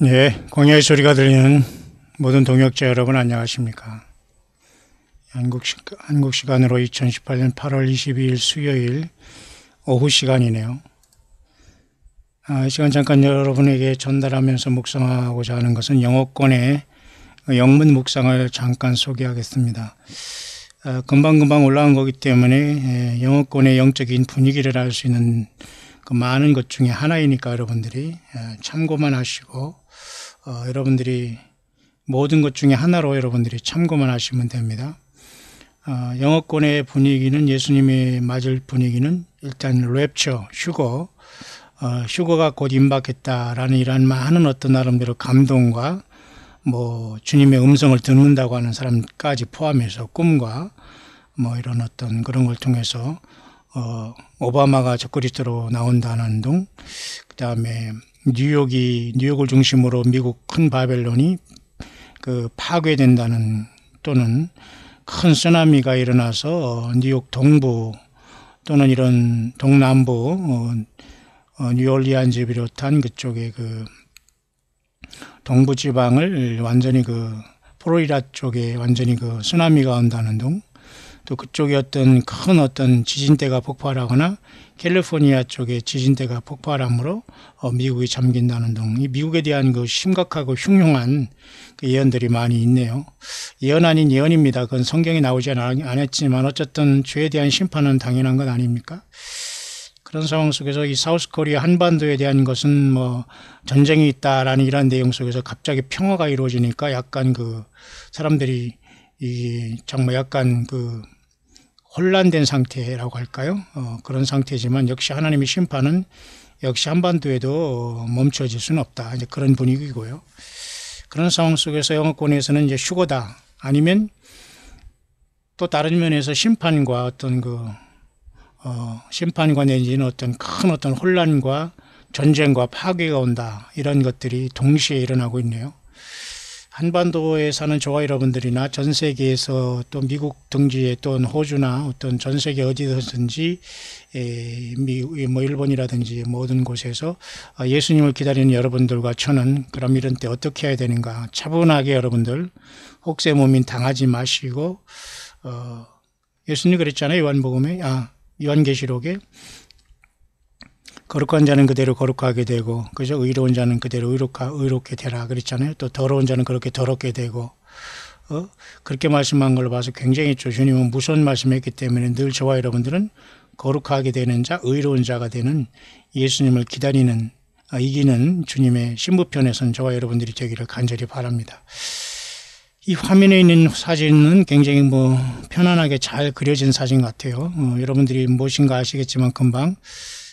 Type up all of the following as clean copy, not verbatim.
네, 광야의 소리가 들리는 모든 동역자 여러분 안녕하십니까? 한국 시간으로 2018년 8월 22일 수요일 오후 시간이네요. 이 시간 잠깐 여러분에게 전달하면서 묵상하고자 하는 것은 영어권의 영문 묵상을 잠깐 소개하겠습니다. 금방금방 올라온 거기 때문에 영어권의 영적인 분위기를 알 수 있는 그 많은 것 중에 하나이니까 여러분들이 참고만 하시고 여러분들이 모든 것 중에 하나로 여러분들이 참고만 하시면 됩니다. 영어권의 분위기는 예수님이 맞을 분위기는 일단 랩처, 휴거가 곧 임박했다라는 이러한 많은 어떤 나름대로 감동과 주님의 음성을 듣는다고 하는 사람까지 포함해서 꿈과 이런 어떤 그런 걸 통해서 오바마가 적그리스도로 나온다는 둥, 그 다음에 뉴욕을 중심으로 미국 큰 바벨론이 파괴된다는, 또는 큰 쓰나미가 일어나서 뉴욕 동부 또는 이런 동남부 뉴올리안즈 비롯한 그쪽에 동부 지방을 완전히 플로리다 쪽에 완전히 쓰나미가 온다는 둥, 또 그쪽에 큰 지진대가 폭발하거나 캘리포니아 쪽에 지진대가 폭발함으로 미국이 잠긴다는 등, 이 미국에 대한 심각하고 흉흉한 예언들이 많이 있네요. 예언 아닌 예언입니다. 그건 성경에 나오지 않았지만 어쨌든 죄에 대한 심판은 당연한 것 아닙니까? 그런 상황 속에서 이 사우스 코리아 한반도에 대한 것은 전쟁이 있다라는 이런 내용 속에서 갑자기 평화가 이루어지니까 약간 사람들이 정말 약간 혼란된 상태라고 할까요? 그런 상태지만 역시 하나님의 심판은 역시 한반도에도 멈춰질 수는 없다. 이제 그런 분위기고요. 그런 상황 속에서 영어권에서는 이제 휴거다. 아니면 또 다른 면에서 심판과 심판과 내지는 큰 혼란과 전쟁과 파괴가 온다. 이런 것들이 동시에 일어나고 있네요. 한반도에 사는 저와 여러분들이나 전 세계에서 또 미국 등지에 또는 호주나 전 세계 어디든지 일본이라든지 모든 곳에서 예수님을 기다리는 여러분들과 저는 그럼 이런 때 어떻게 해야 되는가? 차분하게 여러분들 혹세무민 당하지 마시고 예수님이 그랬잖아요. 요한계시록에 거룩한 자는 그대로 거룩하게 되고, 그죠? 의로운 자는 그대로 의롭게 되라 그랬잖아요. 또 더러운 자는 그렇게 더럽게 되고, 그렇게 말씀한 걸로 봐서 굉장히 주님은 무서운 말씀했기 때문에 늘 저와 여러분들은 거룩하게 되는 자, 의로운 자가 되는 예수님을 기다리는, 이기는 주님의 신부편에 선 저와 여러분들이 되기를 간절히 바랍니다. 이 화면에 있는 사진은 굉장히 편안하게 잘 그려진 사진 같아요. 여러분들이 무엇인가 아시겠지만 금방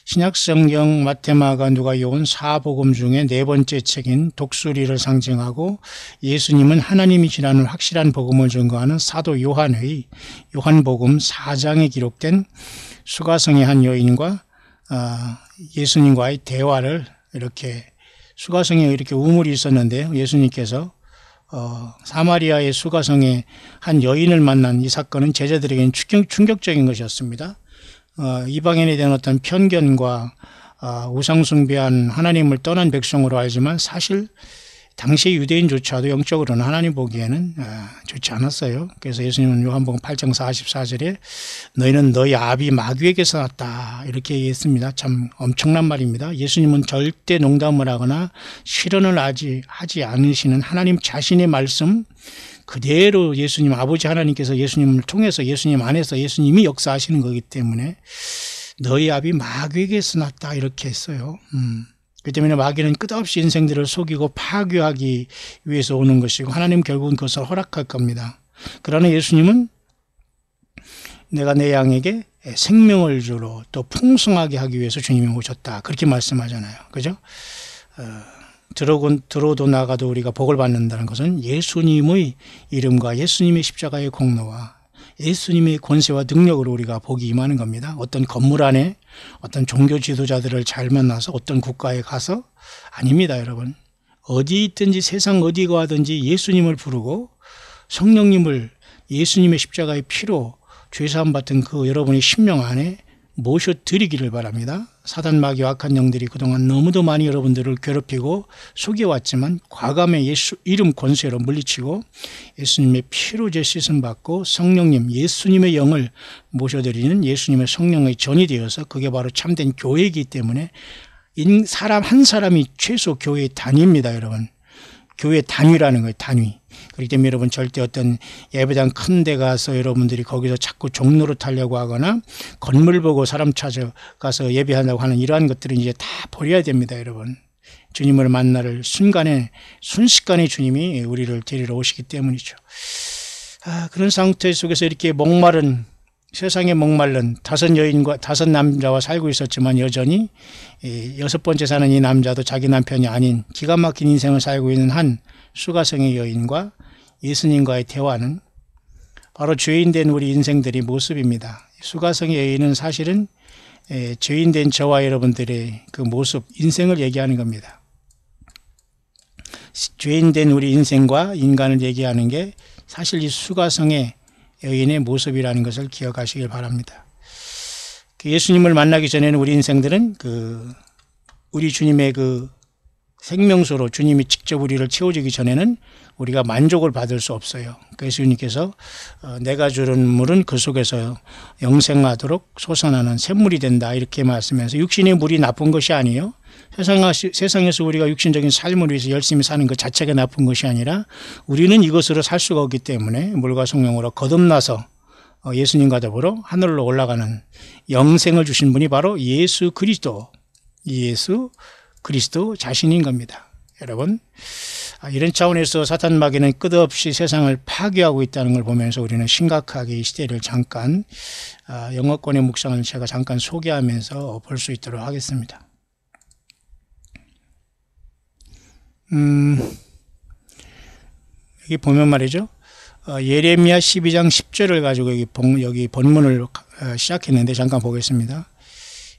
신약성경 마태마가 누가 요한 사복음 중에 네 번째 책인 독수리를 상징하고 예수님은 하나님이시라는 확실한 복음을 증거하는 사도 요한의 요한복음 4장에 기록된 수가성의 한 여인과 예수님과의 대화를, 이렇게 수가성에 이렇게 우물이 있었는데요. 예수님께서 사마리아의 수가성의 한 여인을 만난 이 사건은 제자들에게는 충격적인 것이었습니다. 이방인에 대한 어떤 편견과 우상숭배한 하나님을 떠난 백성으로 알지만 사실 당시 유대인조차도 영적으로는 하나님 보기에는 좋지 않았어요. 그래서 예수님은 요한복음 8장 44절에 너희는 너희 아비 마귀에게서 났다 이렇게 얘기했습니다. 참 엄청난 말입니다. 예수님은 절대 농담을 하거나 실언을 하지 않으시는 하나님 자신의 말씀 그대로 예수님 아버지 하나님께서 예수님을 통해서 예수님 안에서 예수님이 역사하시는 거기 때문에 너희 아비 마귀에게서 났다 이렇게 했어요. 그 때문에 마귀는 끝없이 인생들을 속이고 파괴하기 위해서 오는 것이고 하나님 결국은 그것을 허락할 겁니다. 그러나 예수님은 내가 내 양에게 생명을 주러 또 풍성하게 하기 위해서 주님이 오셨다 그렇게 말씀하잖아요. 그죠? 들어도 나가도 우리가 복을 받는다는 것은 예수님의 이름과 예수님의 십자가의 공로와 예수님의 권세와 능력으로 우리가 복이 임하는 겁니다. 어떤 건물 안에 어떤 종교 지도자들을 잘 만나서 어떤 국가에 가서 아닙니다, 여러분. 어디 있든지 세상 어디 가든지 예수님을 부르고 성령님을 예수님의 십자가의 피로 죄사함 받은 여러분의 심령 안에 모셔드리기를 바랍니다. 사단 마귀와 악한 영들이 그동안 너무도 많이 여러분들을 괴롭히고 속여왔지만 과감히 예수 이름 권세로 물리치고 예수님의 피로 제 씻음 받고 성령님 예수님의 영을 모셔드리는 예수님의 성령의 전이 되어서 그게 바로 참된 교회이기 때문에 사람 한 사람이 최소 교회의 단위입니다. 여러분. 교회 단위라는 거예요. 단위. 그렇기 때문에 여러분 절대 어떤 예배당 큰 데 가서 여러분들이 거기서 자꾸 종로를 하려고 하거나 건물 보고 사람 찾아가서 예배한다고 하는 이러한 것들은 이제 다 버려야 됩니다. 여러분. 주님을 만날 순식간에 주님이 우리를 데리러 오시기 때문이죠. 그런 상태 속에서 이렇게 세상에 목마른 5여인과 5남자와 살고 있었지만 여전히 6번째 사는 이 남자도 자기 남편이 아닌 기가 막힌 인생을 살고 있는 한 수가성의 여인과 예수님과의 대화는 바로 죄인된 우리 인생들의 모습입니다. 수가성의 여인은 사실은 죄인된 저와 여러분들의 그 모습, 인생을 얘기하는 겁니다. 죄인된 우리 인생과 인간을 얘기하는 게 사실 이 수가성의 여인의 모습이라는 것을 기억하시길 바랍니다. 예수님을 만나기 전에는 우리 인생들은 우리 주님의 생명수로 주님이 직접 우리를 채워주기 전에는 우리가 만족을 받을 수 없어요. 그래서 예수님께서 내가 주는 물은 그 속에서 영생하도록 솟아나는 샘물이 된다 이렇게 말씀하면서 육신의 물이 나쁜 것이 아니에요. 세상에서 우리가 육신적인 삶을 위해서 열심히 사는 것 자체가 나쁜 것이 아니라 우리는 이것으로 살 수가 없기 때문에 물과 성령으로 거듭나서 예수님과 더불어 하늘로 올라가는 영생을 주신 분이 바로 예수 그리스도 자신인 겁니다. 여러분, 이런 차원에서 사탄 마귀는 끝없이 세상을 파괴하고 있다는 걸 보면서 우리는 심각하게 이 시대를 잠깐 영어권의 묵상을 제가 잠깐 소개하면서 볼 수 있도록 하겠습니다. 여기 보면 말이죠. 예레미야 12장 10절을 가지고 여기 본문을 시작했는데 잠깐 보겠습니다.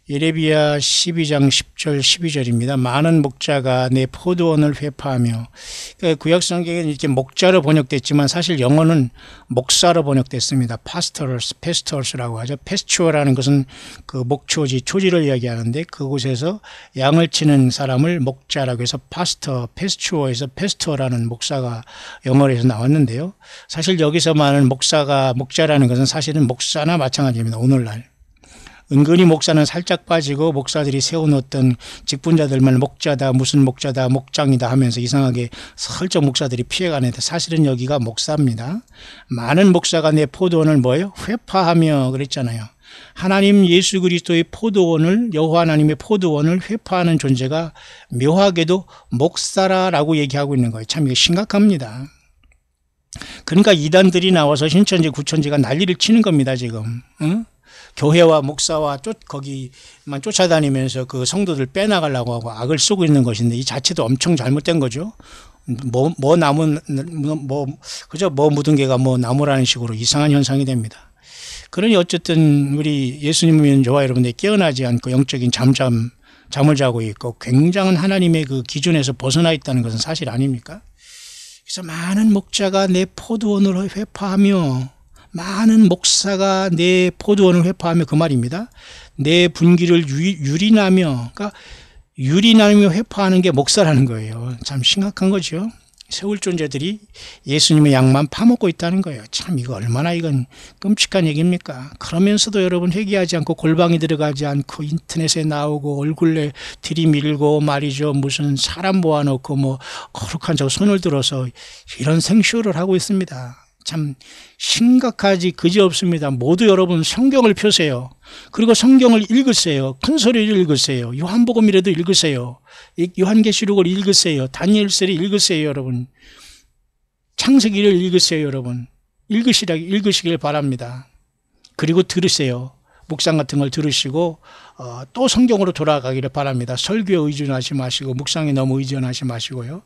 예레미야 12장 10절 12절입니다. 많은 목자가 내 포도원을 회파하며, 구약 성경에는 이렇게 목자로 번역됐지만 사실 영어는 목사로 번역됐습니다. pastorals라고 하죠. pasture라는 것은 그 목초지, 초지를 이야기하는데 그곳에서 양을 치는 사람을 목자라고 해서 pasture에서 pastor라는 목사가 영어로 해서 나왔는데요. 사실 여기서 말하는 목자라는 것은 사실은 목사나 마찬가지입니다. 오늘날. 은근히 목사는 살짝 빠지고 목사들이 세워놓던 직분자들만 목자다, 무슨 목자다, 목장이다 하면서 이상하게 슬쩍 목사들이 피해가는데 사실은 여기가 목사입니다. 많은 목사가 내 포도원을 뭐예요? 회파하며 그랬잖아요. 하나님 예수 그리스도의 포도원을, 여호와 하나님의 포도원을 회파하는 존재가 묘하게도 목사라고 얘기하고 있는 거예요. 참 이게 심각합니다. 그러니까 이단들이 나와서 신천지 구천지가 난리를 치는 겁니다. 지금. 응? 교회와 목사와 거기만 쫓아다니면서 그 성도들 빼나가려고 하고 악을 쓰고 있는 것인데 이 자체도 엄청 잘못된 거죠. 그저 묻은 개가 나무라는 식으로 이상한 현상이 됩니다. 그러니 어쨌든 우리 예수님 믿는 저와 여러분들이 깨어나지 않고 영적인 잠을 자고 있고 굉장한 하나님의 그 기준에서 벗어나 있다는 것은 사실 아닙니까? 그래서 많은 목자가 내 포도원으로 회파하며, 많은 목사가 내 포도원을 회파하며, 그 말입니다. 내 분기를 유린하며, 그러니까 유린하며 회파하는 게 목사라는 거예요. 참 심각한 거죠. 세울 존재들이 예수님의 양만 파먹고 있다는 거예요. 참 이거 얼마나 이건 끔찍한 얘기입니까? 그러면서도 여러분 회개하지 않고 골방에 들어가지 않고 인터넷에 나오고 얼굴에 들이밀고 말이죠. 무슨 사람 모아놓고 거룩한 저 손을 들어서 이런 생쇼를 하고 있습니다. 참 심각하지 그지없습니다. 모두 여러분 성경을 펴세요. 그리고 성경을 읽으세요. 큰 소리를 읽으세요. 요한복음이라도 읽으세요. 요한계시록을 읽으세요. 다니엘서를 읽으세요. 여러분. 창세기를 읽으세요. 여러분. 읽으시길 바랍니다. 그리고 들으세요. 묵상 같은 걸 들으시고 또 성경으로 돌아가기를 바랍니다. 설교에 의존하지 마시고 묵상에 너무 의존하지 마시고요.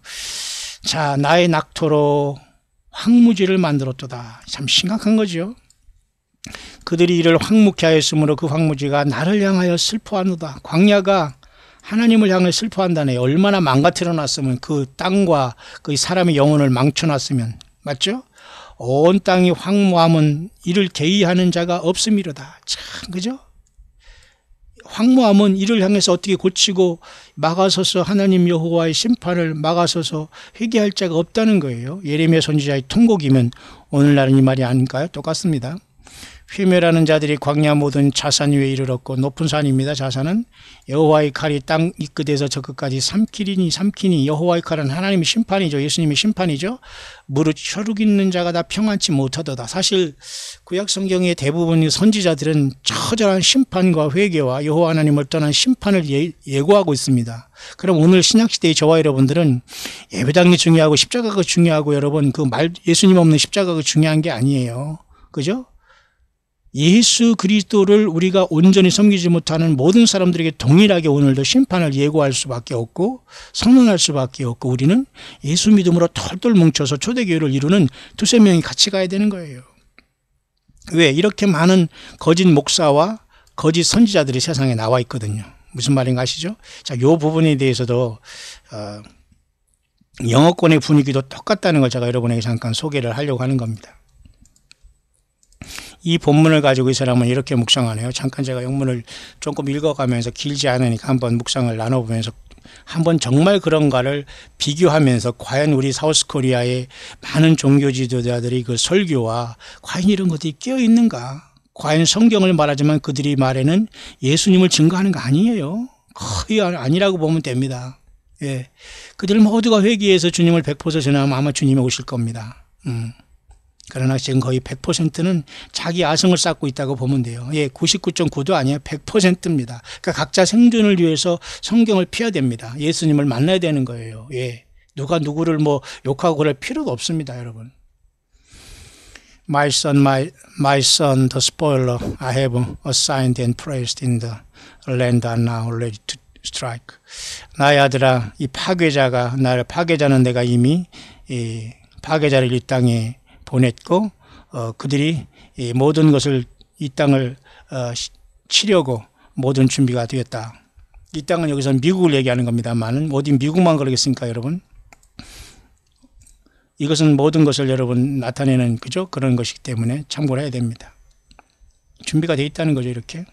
자, 나의 낙토로 황무지를 만들었도다. 참 심각한 거죠. 그들이 이를 황무케 하였으므로 그 황무지가 나를 향하여 슬퍼하노다. 광야가 하나님을 향해 슬퍼한다네. 얼마나 망가뜨려 놨으면, 그 땅과 그 사람의 영혼을 망쳐놨으면, 맞죠? 온 땅이 황무함은 이를 개의하는 자가 없음이로다. 참, 그죠? 황무함은 이를 향해서 어떻게 고치고 막아서서 하나님 여호와의 심판을 막아서서 회개할 자가 없다는 거예요. 예레미야 선지자의 통곡이면 오늘날은 이 말이 아닌가요? 똑같습니다. 휘멸하는 자들이 광야 모든 자산 위에 이르렀고 높은 산입니다. 자산은 여호와의 칼이 땅 이 끝에서 저 끝까지 삼키니 여호와의 칼은 하나님의 심판이죠. 예수님의 심판이죠. 무릇 혈육 있는 자가 다 평안치 못하도다. 사실 구약 성경의 대부분의 선지자들은 처절한 심판과 회개와 여호와 하나님을 떠난 심판을 예고하고 있습니다. 그럼 오늘 신약시대의 저와 여러분들은 예배당이 중요하고 십자가가 중요하고 여러분 예수님 없는 십자가가 중요한 게 아니에요. 그죠? 예수 그리스도를 우리가 온전히 섬기지 못하는 모든 사람들에게 동일하게 오늘도 심판을 예고할 수밖에 없고 선언할 수밖에 없고 우리는 예수 믿음으로 털털 뭉쳐서 초대교회를 이루는 두세 명이 같이 가야 되는 거예요. 왜? 이렇게 많은 거짓 목사와 거짓 선지자들이 세상에 나와 있거든요. 무슨 말인가 아시죠? 자, 이 부분에 대해서도 영어권의 분위기도 똑같다는 걸 제가 여러분에게 잠깐 소개를 하려고 하는 겁니다. 이 본문을 가지고 이 사람은 이렇게 묵상하네요. 잠깐 제가 영문을 조금 읽어가면서 길지 않으니까 한번 묵상을 나눠보면서 한번 정말 그런가를 비교하면서 과연 우리 사우스코리아의 많은 종교 지도자들이 그 설교와 과연 이런 것들이 끼어있는가? 과연 성경을 말하지만 그들이 말에는 예수님을 증거하는 거 아니에요. 거의 아니라고 보면 됩니다. 예, 그들 모두가 회개해서 주님을 100% 전하면 아마 주님이 오실 겁니다. 그러나 지금 거의 100%는 자기 아성을 쌓고 있다고 보면 돼요. 예, 99.9도 아니에요. 100%입니다. 그러니까 각자 생존을 위해서 성경을 피해야 됩니다. 예수님을 만나야 되는 거예요. 예, 누가 누구를 뭐 욕하고 그럴 필요도 없습니다, 여러분. My son, the spoiler, I have assigned and placed in the land are now ready to strike. 나의 아들아, 이 파괴자가 나를 파괴자는 내가 이미 파괴자를 이 땅에 보냈고 그들이 모든 것을 이 땅을 치려고 모든 준비가 되었다. 이 땅은 여기서 미국을 얘기하는 겁니다만 어디 미국만 그러겠습니까, 여러분? 이것은 모든 것을 여러분 나타내는 그죠? 그런 것이기 때문에 참고를 해야 됩니다. 준비가 되어 있다는 거죠, 이렇게.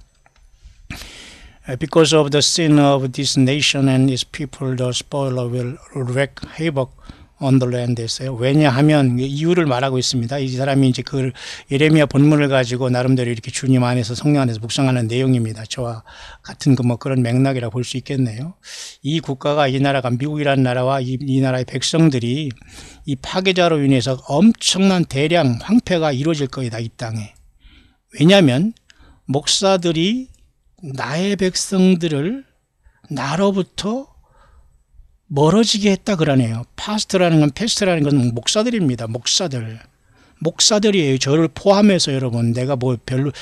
Because of the sin of this nation and its people, the spoiler will wreak havoc on the land 했어요. 왜냐하면 이유를 말하고 있습니다. 이 사람이 이제 그 예레미야 본문을 가지고 나름대로 이렇게 주님 안에서 성령 안에서 묵상하는 내용입니다. 저와 같은 그런 맥락이라 볼 수 있겠네요. 이 국가가 이 나라가 미국이라는 나라와 이 나라의 백성들이 이 파괴자로 인해서 엄청난 대량 황폐가 이루어질 거이다, 이 땅에. 왜냐하면 목사들이 나의 백성들을 나로부터 멀어지게 했다 그러네요. 파스트라는 건 패스트라는 건 목사들입니다. 목사들이에요. 저를 포함해서 여러분, 내가 뭐 별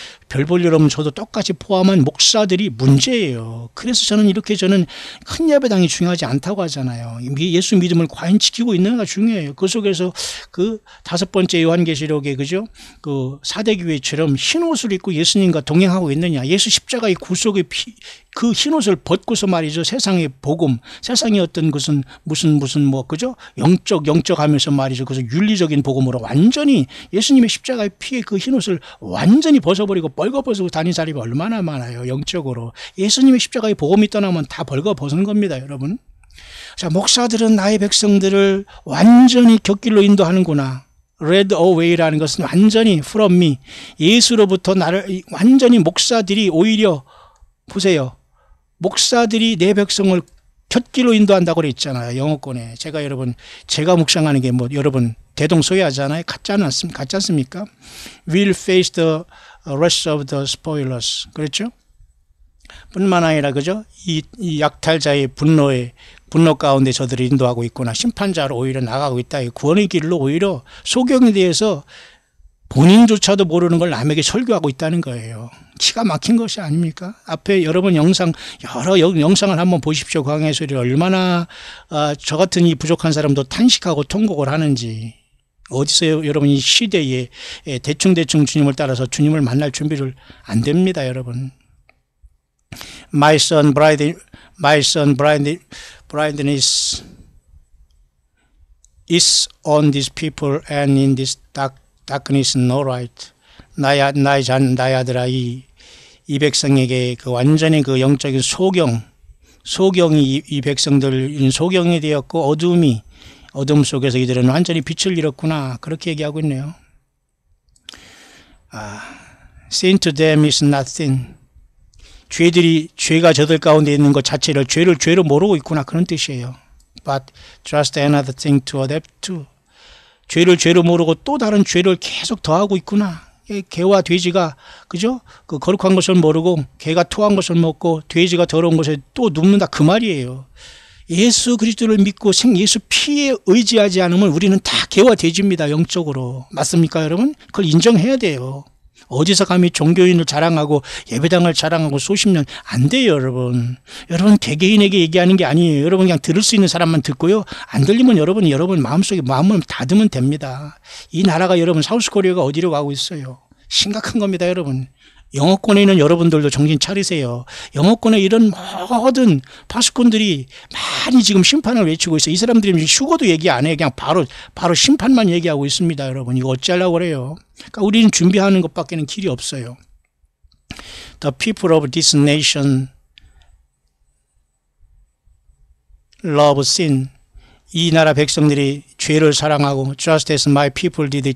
볼 일 없으면 저도 똑같이 포함한 목사들이 문제예요. 그래서 저는 큰 예배당이 중요하지 않다고 하잖아요. 예수 믿음을 과연 지키고 있는가 중요해요. 그 속에서 그 5번째 요한계시록에 그죠? 그 사대교회처럼 흰 옷을 입고 예수님과 동행하고 있느냐? 예수 십자가의 구속의 그 흰옷을 벗고서 말이죠. 세상의 복음, 세상의 어떤 무슨 뭐 그죠? 영적 하면서 말이죠. 그래서 윤리적인 복음으로 완전히 예수님의 십자가의 피에 그 흰옷을 완전히 벗어버리고 벌거벗고 다닌 사람이 얼마나 많아요. 영적으로. 예수님의 십자가의 복음이 떠나면 다 벌거벗은 겁니다, 여러분. 자, 목사들은 나의 백성들을 완전히 곁길로 인도하는구나. Led away라는 것은 완전히 from me. 예수로부터 나를 완전히 목사들이 오히려 보세요. 목사들이 내 백성을 곁길로 인도한다고 그랬잖아요. 영어권에. 제가 묵상하는 게 여러분 대동소이하잖아요. 같지 않습니까? Will face the rest of the spoilers. 그렇죠? 뿐만 아니라 그죠? 이 약탈자의 분노 가운데 저들을 인도하고 있구나. 심판자로 오히려 나가고 있다. 구원의 길로 오히려 소경에 대해서 본인조차도 모르는 걸 남에게 설교하고 있다는 거예요. 기가 막힌 것이 아닙니까? 앞에 여러분 여러 영상을 한번 보십시오. 광야의 소리를 얼마나 저 같은 이 부족한 사람도 탄식하고 통곡을 하는지. 어디서 여러분 이 시대에 대충 주님을 따라서 주님을 만날 준비를 안 됩니다, 여러분. My son blindness is on these people and in this darkness no light. 나의 아들아, 이 이 백성에게 그 완전히 그 영적인 소경이 이 백성들 소경이 되었고 어둠 속에서 이들은 완전히 빛을 잃었구나. 그렇게 얘기하고 있네요. Sin to them is nothing. 죄가 저들 가운데 있는 것 자체를 죄로 모르고 있구나. 그런 뜻이에요. But just another thing to adapt to. 죄로 모르고 또 다른 죄를 계속 더하고 있구나. 개와 돼지가 그죠? 그 거룩한 것을 모르고 개가 토한 것을 먹고 돼지가 더러운 것에 또 눕는다 그 말이에요. 예수 그리스도를 믿고 예수 피에 의지하지 않으면 우리는 다 개와 돼지입니다. 영적으로. 맞습니까 여러분? 그걸 인정해야 돼요. 어디서 감히 종교인을 자랑하고 예배당을 자랑하고 수십 년 안 돼요 여러분. 여러분 개개인에게 얘기하는 게 아니에요. 여러분 그냥 들을 수 있는 사람만 듣고요. 안 들리면 여러분 마음속에 마음을 닫으면 됩니다. 이 나라가 여러분 사우스코리아가 어디로 가고 있어요. 심각한 겁니다 여러분. 영어권에 있는 여러분들도 정신 차리세요. 영어권에 이런 모든 파수꾼들이 많이 지금 심판을 외치고 있어요. 이 사람들이 휴거도 얘기 안 해요. 그냥 바로 심판만 얘기하고 있습니다 여러분. 이거 어찌하려고 그래요. 그러니까 우리는 준비하는 것밖에는 길이 없어요. The people of this nation love sin. 이 나라 백성들이 죄를 사랑하고 just as my people did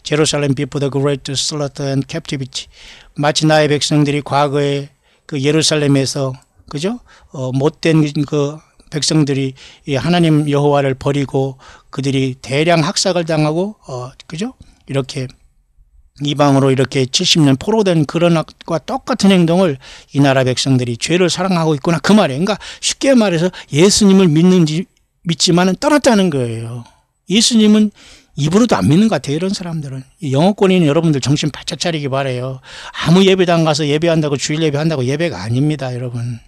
Jerusalem before the great slaughter and captivity. 마치 나의 백성들이 과거에 그 예루살렘에서 그죠? 못된 그 백성들이 하나님 여호와를 버리고 그들이 대량 학살을 당하고 그죠? 이렇게 이방으로 이렇게 70년 포로된 그런 것과 똑같은 행동을 이 나라 백성들이 죄를 사랑하고 있구나 그 말이에요. 그러니까 쉽게 말해서 예수님을 믿지만은 떠났다는 거예요. 예수님은 입으로도 안 믿는 것 같아요. 이런 사람들은. 영어권에 있는 여러분들 정신 바짝 차리기 바라요. 아무 예배당 가서 예배한다고 주일 예배한다고 예배가 아닙니다. 여러분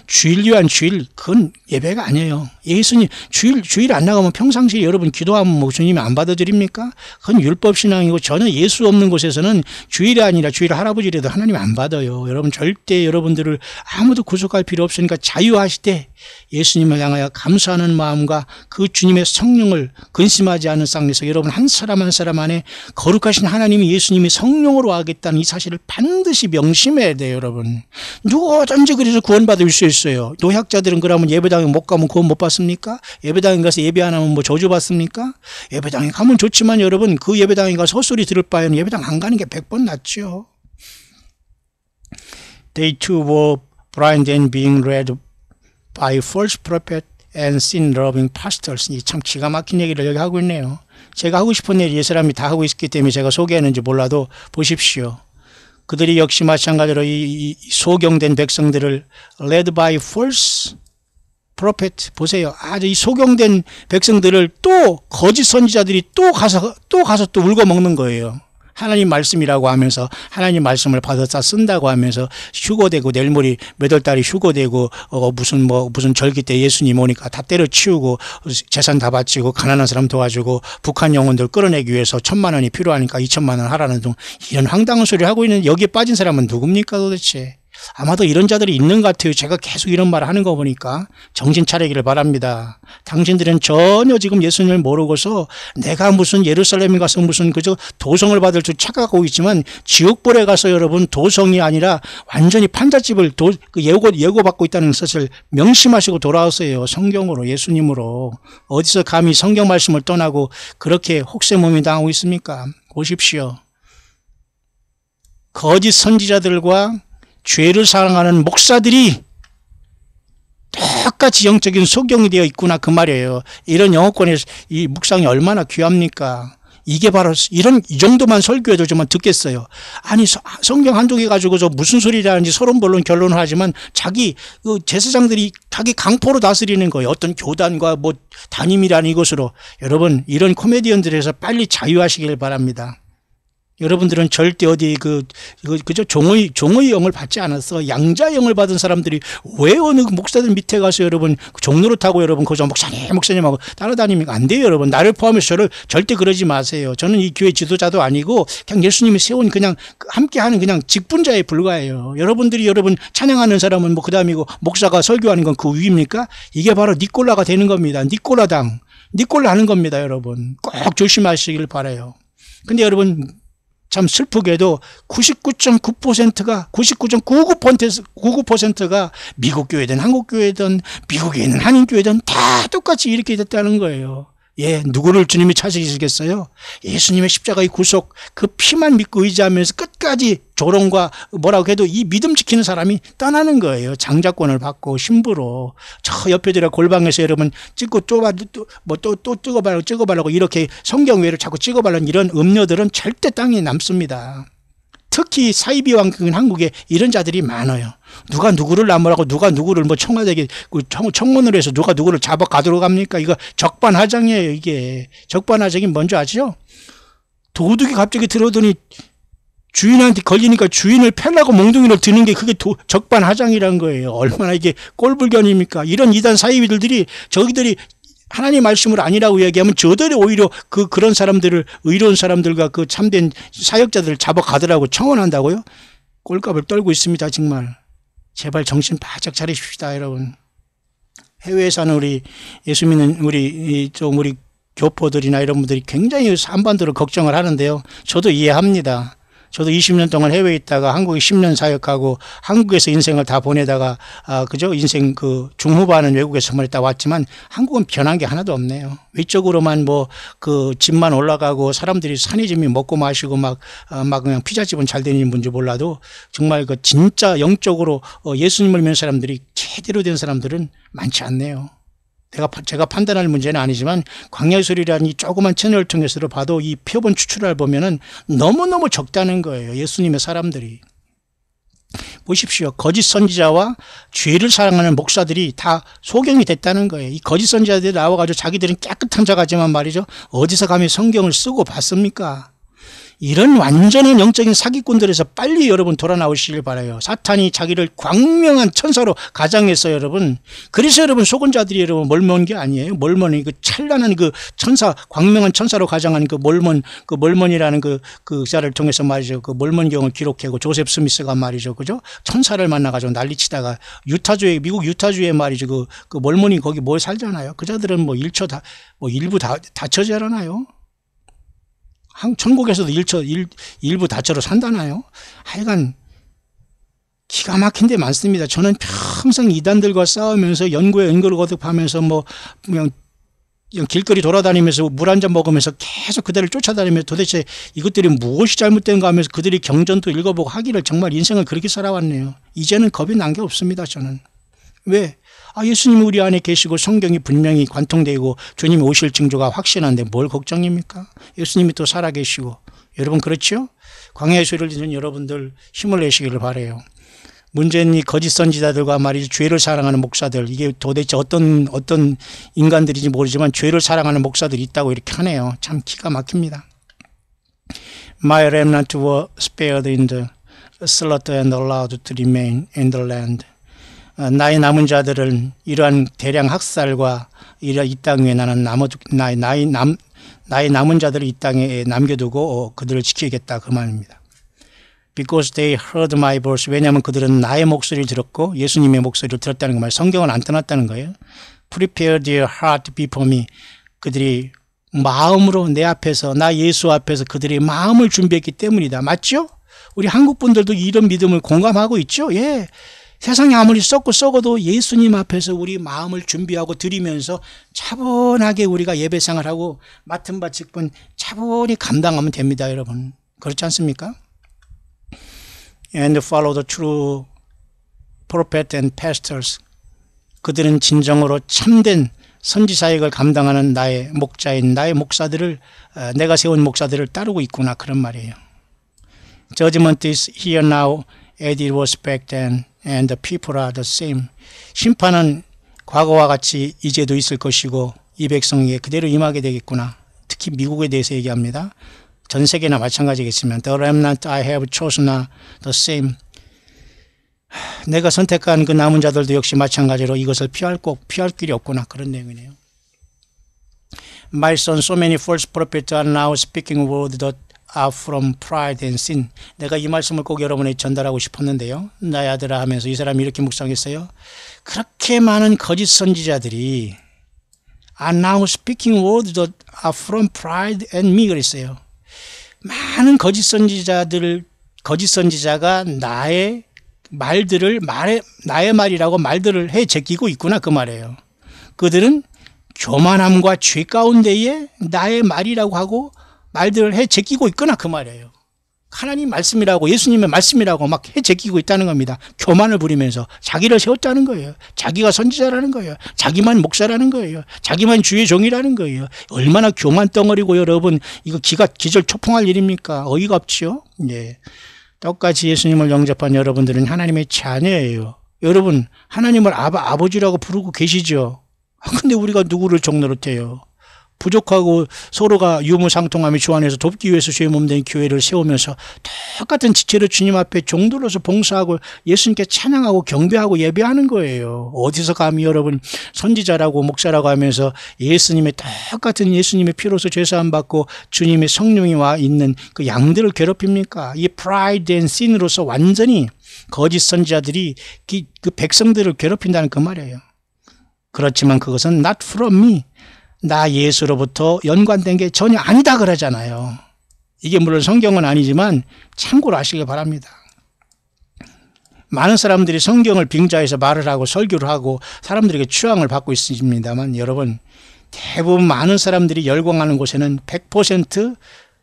주일 위한 주일 그건 예배가 아니에요. 예수님 주일 안 나가면 평상시에 여러분 기도하면 뭐 주님이 안 받아드립니까? 그건 율법신앙이고 전혀 예수 없는 곳에서는 주일이 아니라 주일 할아버지라도 하나님 안 받아요. 여러분 절대 여러분들을 아무도 구속할 필요 없으니까 자유하시되 예수님을 향하여 감사하는 마음과 그 주님의 성령을 근심하지 않은 상에서 여러분 한 사람 한 사람 안에 거룩하신 하나님이 예수님이 성령으로 하겠다는 이 사실을 반드시 명심해야 돼요. 여러분 누구든지 그래서 구원받을 수 있어요. 노약자들은 그러면 예배당에 못 가면 구원 못 받습니까? 예배당에 가서 예배 안 하면 뭐 저주 받습니까? 예배당에 가면 좋지만 여러분 그 예배당에 가서 헛소리 들을 바에는 예배당 안 가는 게 100번 낫죠. They too were blind and being led by false prophet and sin-loving pastors. 참 기가 막힌 얘기를 여기 하고 있네요. 제가 하고 싶은 얘기 이 사람이 다 하고 있기 때문에 제가 소개했는지 몰라도 보십시오. 그들이 역시 마찬가지로 이 소경된 백성들을 led by false prophet 보세요. 아주 이 소경된 백성들을 또 거짓 선지자들이 또 가서 또 울고 먹는 거예요. 하나님 말씀이라고 하면서 하나님 말씀을 받아서 쓴다고 하면서 휴거되고 내일 모레 몇 월 달에 휴거되고 무슨 절기 때 예수님 오니까 다 때려치우고 재산 다 바치고 가난한 사람 도와주고 북한 영혼들 끌어내기 위해서 1,000만 원이 필요하니까 2,000만 원 하라는 등 이런 황당한 소리를 하고 있는 여기에 빠진 사람은 누굽니까 도대체. 아마도 이런 자들이 있는 것 같아요. 제가 계속 이런 말을 하는 거 보니까 정신 차리기를 바랍니다. 당신들은 전혀 지금 예수님을 모르고서 내가 무슨 예루살렘에 가서 무슨 그저 도성을 받을 줄 착각하고 있지만 지옥불에 가서 여러분 도성이 아니라 완전히 판잣집을 예고받고 있다는 사실을 명심하시고 돌아오세요. 성경으로 예수님으로. 어디서 감히 성경 말씀을 떠나고 그렇게 혹세무민 당하고 있습니까? 보십시오. 거짓 선지자들과 죄를 사랑하는 목사들이 똑같이 영적인 소경이 되어 있구나 그 말이에요. 이런 영어권에서 이 묵상이 얼마나 귀합니까? 이게 바로 이 정도만 설교해도 좀 듣겠어요. 아니 성경 한두 개 가지고서 무슨 소리를 하는지 서론본론 결론을 하지만 자기 그 제사장들이 자기 강포로 다스리는 거예요. 어떤 교단과 뭐 담임이라는 이것으로. 여러분 이런 코미디언들에서 빨리 자유하시길 바랍니다. 여러분들은 절대 어디 그저 종의 영을 받지 않았어. 양자 영을 받은 사람들이 왜 어느 목사들 밑에 가서 여러분 종로를 타고 여러분 그저 목사님하고 따라다니면 안 돼요. 여러분 나를 포함해서 저를 절대 그러지 마세요. 저는 이 교회 지도자도 아니고 그냥 예수님이 세운 그냥 함께하는 그냥 직분자에 불과해요. 여러분들이 여러분 찬양하는 사람은 뭐 그다음이고 목사가 설교하는 건 그 위입니까? 이게 바로 니꼴라가 되는 겁니다. 니꼴라 하는 겁니다. 여러분 꼭 조심하시길 바라요. 근데 여러분 참 슬프게도 99.9%가 미국 교회든 한국 교회든 미국에 있는 한인 교회든 다 똑같이 이렇게 됐다는 거예요. 예, 누구를 주님이 찾으시겠어요? 예수님의 십자가의 구속, 그 피만 믿고 의지하면서 끝까지 조롱과 뭐라고 해도 이 믿음 지키는 사람이 떠나는 거예요. 장자권을 받고 신부로. 저 옆에들의 골방에서 여러분 찍고 또 찍어달라고 이렇게 성경 외를 자꾸 찍어달라는 이런 음료들은 절대 땅에 남습니다. 특히 사이비왕 한국에 이런 자들이 많아요. 누가 누구를 나무라고 누가 누구를 뭐 청와대에 청문을 해서 누가 누구를 잡아 가도록 합니까? 이거 적반하장이에요. 이게 적반하장이 뭔지 아시죠? 도둑이 갑자기 들어오더니 주인한테 걸리니까 주인을 패려고 몽둥이를 드는 게 그게 적반하장이라는 거예요. 얼마나 이게 꼴불견입니까? 이런 이단 사이비들이 저기들이 하나님 말씀을 아니라고 이야기하면 저들이 오히려 그런 사람들을 의로운 사람들과 그 참된 사역자들을 잡아가더라고 청원한다고요? 꼴값을 떨고 있습니다. 정말. 제발 정신 바짝 차리십시다, 여러분. 해외에 사는 우리 예수 믿는 우리 교포들이나 이런 분들이 굉장히 한반도를 걱정을 하는데요. 저도 이해합니다. 저도 20년 동안 해외에 있다가 한국에 10년 사역하고 한국에서 인생을 다 보내다가 그죠? 인생 그 중후반은 외국에서 보냈다 왔지만 한국은 변한 게 하나도 없네요. 위쪽으로만 뭐 그 집만 올라가고 사람들이 산이짐이 먹고 마시고 막 그냥 피자집은 잘 되는 분인지 몰라도 정말 그 진짜 영적으로 예수님을 믿는 사람들이 제대로 된 사람들은 많지 않네요. 제가 판단할 문제는 아니지만 광야의 소리라는 이 조그만 채널을 통해서도 봐도 이 표본 추출을 보면은 너무너무 적다는 거예요. 예수님의 사람들이. 보십시오. 거짓 선지자와 죄를 사랑하는 목사들이 다 소경이 됐다는 거예요. 이 거짓 선지자들이 나와가지고 자기들은 깨끗한 자가지만 말이죠. 어디서 감히 성경을 쓰고 봤습니까? 이런 완전한 영적인 사기꾼들에서 빨리 여러분 돌아 나오시길 바라요. 사탄이 자기를 광명한 천사로 가장했어요, 여러분. 그래서 여러분 속은 자들이 여러분 몰몬 게 아니에요. 몰몬이 그 찬란한 그 천사, 광명한 천사로 가장한 그 몰몬이라는 그 자를 통해서 말이죠. 그 몰몬경을 기록하고 조셉 스미스가 말이죠. 그죠? 천사를 만나가지고 난리치다가 미국 유타주에 말이죠. 그 몰몬이 거기 뭘 살잖아요. 그 자들은 뭐 일부 다처지 않아요. 천국에서도 일부 다처로 산다나요? 하여간 기가 막힌 데 많습니다. 저는 평생 이단들과 싸우면서 연구를 거듭하면서 뭐 그냥 길거리 돌아다니면서 물 한 잔 먹으면서 계속 그들을 쫓아다니면서 도대체 이것들이 무엇이 잘못된가 하면서 그들이 경전도 읽어보고 하기를 정말 인생을 그렇게 살아왔네요. 이제는 겁이 난 게 없습니다. 저는. 왜? 예수님이 우리 안에 계시고 성경이 분명히 관통되고 주님이 오실 징조가 확신한데 뭘 걱정입니까? 예수님이 또 살아계시고. 여러분 그렇죠? 광야의 소리를 듣는 여러분들 힘을 내시기를 바라요. 문제는 이 거짓 선지자들과 말이죠. 죄를 사랑하는 목사들. 이게 도대체 어떤 인간들인지 모르지만 죄를 사랑하는 목사들이 있다고 이렇게 하네요. 참 기가 막힙니다. My remnant were spared in the slaughter and allowed to remain in the land. 나의 남은 자들을 이러한 대량 학살과 이 땅 위에 나는 나의 남은 자들을 이 땅에 남겨두고 그들을 지키겠다 그 말입니다. Because they heard my voice. 왜냐하면 그들은 나의 목소리를 들었고 예수님의 목소리를 들었다는 거 말이에요. 성경은 안 떠났다는 거예요. Prepare their heart before me. 그들이 마음으로 내 앞에서 나 예수 앞에서 그들의 마음을 준비했기 때문이다. 맞죠? 우리 한국 분들도 이런 믿음을 공감하고 있죠? 예. 세상이 아무리 썩어도 예수님 앞에서 우리 마음을 준비하고 드리면서 차분하게 우리가 예배상을 하고 맡은 바 직분 차분히 감당하면 됩니다, 여러분. 그렇지 않습니까? And follow the true prophet and pastors. 그들은 진정으로 참된 선지사역을 감당하는 나의 목사들을 내가 세운 목사들을 따르고 있구나 그런 말이에요. Judgment is here now as it was back then. And the people are the same. 심판은 과거와 같이 이제도 있을 것이고 이 백성에게 그대로 임하게 되겠구나. 특히 미국에 대해서 얘기합니다. 전 세계나 마찬가지겠지만 The remnant I have chosen are the same. 내가 선택한 그 남은 자들도 역시 마찬가지로 이것을 피할 길이 없구나. 그런 내용이네요. My son, so many false prophets are now speaking words that are from pride and sin. 내가 이 말씀을 꼭 여러분에게 전달하고 싶었는데요. 나의 아들아 하면서 이 사람이 이렇게 묵상했어요. 그렇게 많은 거짓 선지자들이 are now speaking words that are from pride and me 그랬어요. 많은 거짓 선지자가 나의 말이라고 말들을 해 제끼고 있구나 그 말이에요. 그들은 교만함과 죄 가운데에 나의 말이라고 하고 말들을 해 제끼고 있구나 그 말이에요. 하나님 말씀이라고 예수님의 말씀이라고 막 해 제끼고 있다는 겁니다. 교만을 부리면서 자기를 세웠다는 거예요. 자기가 선지자라는 거예요. 자기만 목사라는 거예요. 자기만 주의 종이라는 거예요. 얼마나 교만 덩어리고 여러분, 이거 기절 초풍할 일입니까? 어이가 없지요. 예. 똑같이 예수님을 영접한 여러분들은 하나님의 자녀예요. 여러분, 하나님을 아버지라고 부르고 계시죠. 근데 우리가 누구를 종노릇해요? 부족하고 서로가 유무상통하며 주 안에서 돕기 위해서 주의 몸된 교회를 세우면서 똑같은 지체로 주님 앞에 종도로서 봉사하고 예수님께 찬양하고 경배하고 예배하는 거예요. 어디서 감히 여러분 선지자라고 목사라고 하면서 예수님의 똑같은 예수님의 피로서 죄사함 받고 주님의 성령이 와 있는 그 양들을 괴롭힙니까? 이 pride and sin으로서 완전히 거짓 선지자들이 그 백성들을 괴롭힌다는 그 말이에요. 그렇지만 그것은 not from me. 나 예수로부터 연관된 게 전혀 아니다 그러잖아요. 이게 물론 성경은 아니지만 참고로 하시길 바랍니다. 많은 사람들이 성경을 빙자해서 말을 하고 설교를 하고 사람들에게 추앙을 받고 있습니다만 여러분, 대부분 많은 사람들이 열광하는 곳에는 100%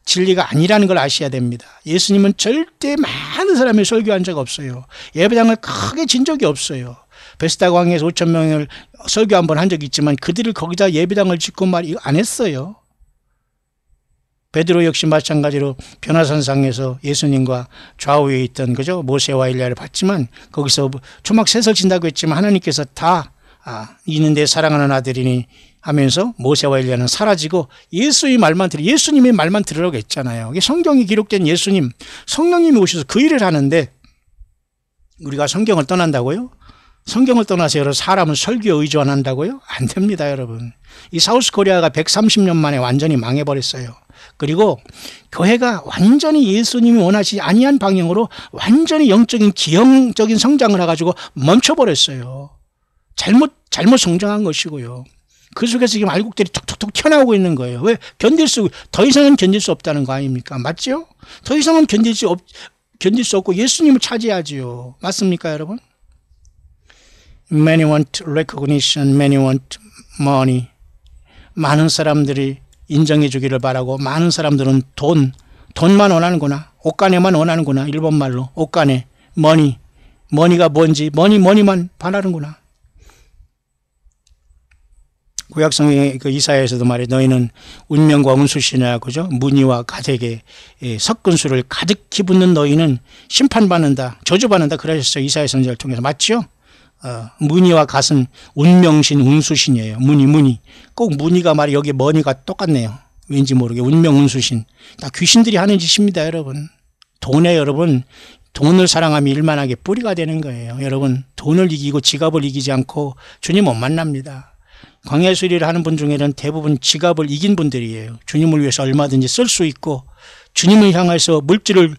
진리가 아니라는 걸 아셔야 됩니다. 예수님은 절대 많은 사람이 설교한 적 없어요. 예배당을 크게 진 적이 없어요. 베스다 광야에서 5,000명을 설교 한번 한 적이 있지만 그들을 거기다 예배당을 짓고 말 안 했어요. 베드로 역시 마찬가지로 변화산상에서 예수님과 좌우에 있던 그죠 모세와 엘리야를 봤지만 거기서 초막 셋을 진다고 했지만 하나님께서 다 이는 내 사랑하는 아들이니 하면서 모세와 엘리야는 사라지고 예수님의 말만 들으라고 했잖아요. 이게 성경이 기록된 예수님, 성령님이 오셔서 그 일을 하는데 우리가 성경을 떠난다고요? 성경을 떠나서 여러 사람은 설교에 의존 한다고요? 안 됩니다, 여러분. 이 사우스 코리아가 130년 만에 완전히 망해버렸어요. 그리고 교회가 완전히 예수님이 원하지 아니한 방향으로 완전히 영적인 기형적인 성장을 해가지고 멈춰버렸어요. 잘못 성장한 것이고요. 그 속에서 지금 알곡들이 톡톡톡 튀어나오고 있는 거예요. 왜? 더 이상은 견딜 수 없다는 거 아닙니까? 맞죠? 더 이상은 견딜 수 없고 예수님을 차지하지요. 맞습니까, 여러분? Many want recognition, many want money. 많은 사람들이 인정해 주기를 바라고 많은 사람들은 돈만 원하는구나. 옷가네만 원하는구나. 일본말로 옷가네, 머니가 뭔지 머니만 바라는구나. 구약성의 그 이사야에서도 말해 너희는 운명과 운수시냐 그죠? 무늬와 가택에 섞은수를 가득히 붓는 너희는 심판받는다, 저주받는다 그러셨어요. 이사야 선지자를 통해서. 맞죠? 무늬와 갓은 운명신, 운수신이에요. 무늬. 꼭 무늬가 말이 여기 머니가 똑같네요. 왠지 모르게 운명, 운수신. 다 귀신들이 하는 짓입니다, 여러분. 돈을 사랑하면 일만하게 뿌리가 되는 거예요. 여러분, 돈을 이기고 지갑을 이기지 않고 주님 못 만납니다. 광야 수리를 하는 분 중에는 대부분 지갑을 이긴 분들이에요. 주님을 위해서 얼마든지 쓸 수 있고 주님을 향해서 물질을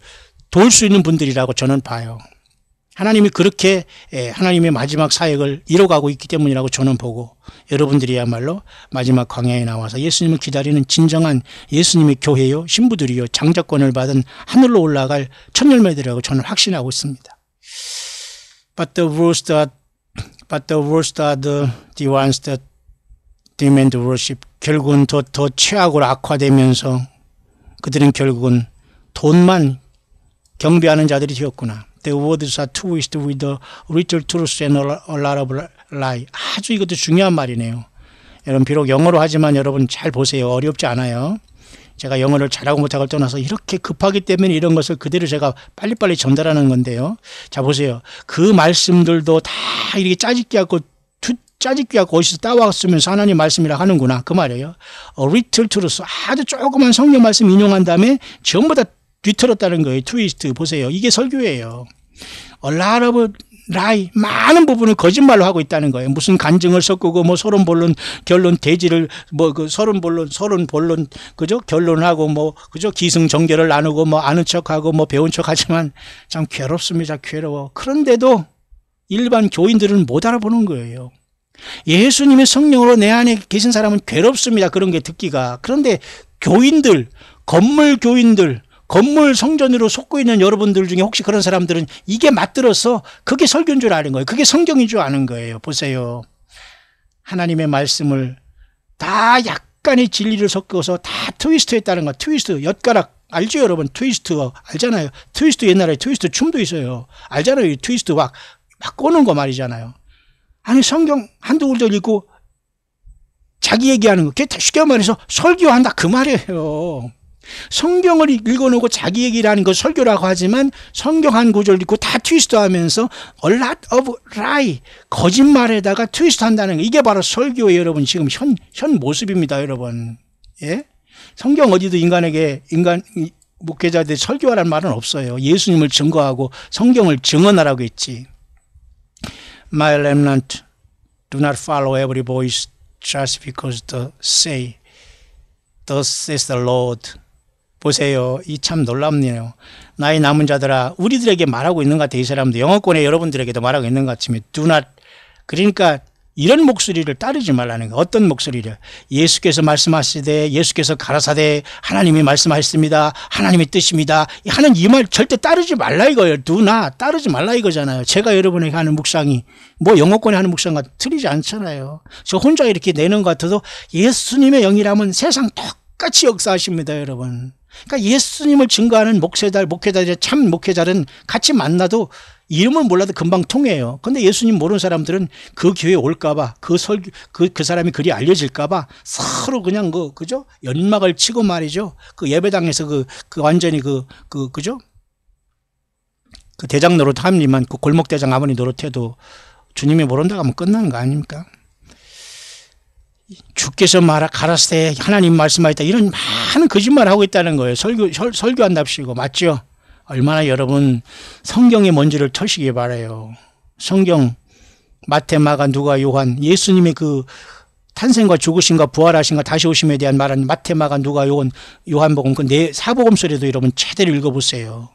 도울 수 있는 분들이라고 저는 봐요. 하나님이 그렇게 하나님의 마지막 사역을 이뤄가고 있기 때문이라고 저는 보고 여러분들이야말로 마지막 광야에 나와서 예수님을 기다리는 진정한 예수님의 교회요, 신부들이요, 장자권을 받은 하늘로 올라갈 첫 열매들이라고 저는 확신하고 있습니다. But the worst are the ones that demand worship. 결국은 더 최악으로 악화되면서 그들은 결국은 돈만 경배하는 자들이 되었구나. The words are twisted with the little truth and a lot of lie. 아주 이것도 중요한 말이네요. 여러분 비록 영어로 하지만 여러분 잘 보세요. 어렵지 않아요. 제가 영어를 잘하고 못하고를 떠나서 이렇게 급하기 때문에 이런 것을 그대로 제가 빨리빨리 전달하는 건데요. 자 보세요. 그 말씀들도 다 이렇게 짜집기 하고 어디서 따왔으면서 하나님 말씀이라 하는구나 그 말이에요. little truth, 아주 조그만 성경 말씀 인용한 다음에 전부 다 뒤틀었다는 거예요. 트위스트 보세요. 이게 설교예요. A lot of lie, 많은 부분을 거짓말로 하고 있다는 거예요. 무슨 간증을 섞고 뭐 서론 결론 대지를 서론 본론 그죠? 결론하고 그죠? 기승전결을 나누고 아는 척하고 배운 척하지만 참 괴롭습니다. 괴로워. 그런데도 일반 교인들은 못 알아보는 거예요. 예수님의 성령으로 내 안에 계신 사람은 괴롭습니다. 그런 게 듣기가. 그런데 교인들, 건물 교인들, 건물 성전으로 속고 있는 여러분들 중에 혹시 그런 사람들은 이게 맞들어서 그게 설교인 줄 아는 거예요. 그게 성경인 줄 아는 거예요. 보세요. 하나님의 말씀을 다 약간의 진리를 섞어서 다 트위스트 했다는 거. 트위스트, 엿가락 알죠 여러분? 트위스트 알잖아요. 트위스트 옛날에 트위스트 춤도 있어요. 알잖아요. 트위스트 막 꼬는 거 말이잖아요. 아니 성경 한두 구절 읽고 자기 얘기하는 거. 그게 쉽게 말해서 설교한다 그 말이에요. 성경을 읽어놓고 자기 얘기를 하는 거 설교라고 하지만 성경 한 구절 읽고 다 트위스트 하면서 a lot of lie 거짓말에다가 트위스트 한다는 거. 이게 바로 설교예요 여러분. 지금 현 모습입니다 여러분. 예? 성경 어디도 인간 목회자들 설교하라는 말은 없어요. 예수님을 증거하고 성경을 증언하라고 했지. My remnant do not follow every voice just because they say thus says the Lord. 보세요. 이 참 놀랍네요. 나의 남은 자들아, 우리들에게 말하고 있는 것 같아요. 이 사람도 영어권에 여러분들에게도 말하고 있는 것 같으면 do not. 그러니까 이런 목소리를 따르지 말라는 거. 어떤 목소리를? 예수께서 말씀하시되 예수께서 가라사대 하나님이 말씀하셨습니다. 하나님의 뜻입니다. 하는 이 말 절대 따르지 말라 이거예요. do not. 따르지 말라 이거잖아요. 제가 여러분에게 하는 묵상이 뭐 영어권에 하는 묵상과 틀리지 않잖아요. 저 혼자 이렇게 내는 것 같아도 예수님의 영이라면 세상 똑같이 역사하십니다 여러분. 그러니까 예수님을 증거하는 목회자들 참 목회자는 같이 만나도 이름을 몰라도 금방 통해요. 근데 예수님 모르는 사람들은 그 교회에 올까봐 그 사람이 그리 알려질까봐 서로 그냥 그죠? 연막을 치고 말이죠. 그 예배당에서 완전히 그죠? 그 대장 노릇 하면 그 골목대장 아무리 노릇해도 주님이 모른다고 하면 끝나는 거 아닙니까? 주께서 가라사대 하나님 말씀하셨다 이런 많은 거짓말 하고 있다는 거예요. 설교한답시고 맞죠? 얼마나 여러분 성경의 먼지를 터시기 바라요. 성경 마태, 마가, 누가, 요한 예수님의 그 탄생과 죽으심과 부활하심과 다시 오심에 대한 말은 마태, 마가, 누가, 요한복음 그 네 사복음서라도 여러분 제대로 읽어보세요.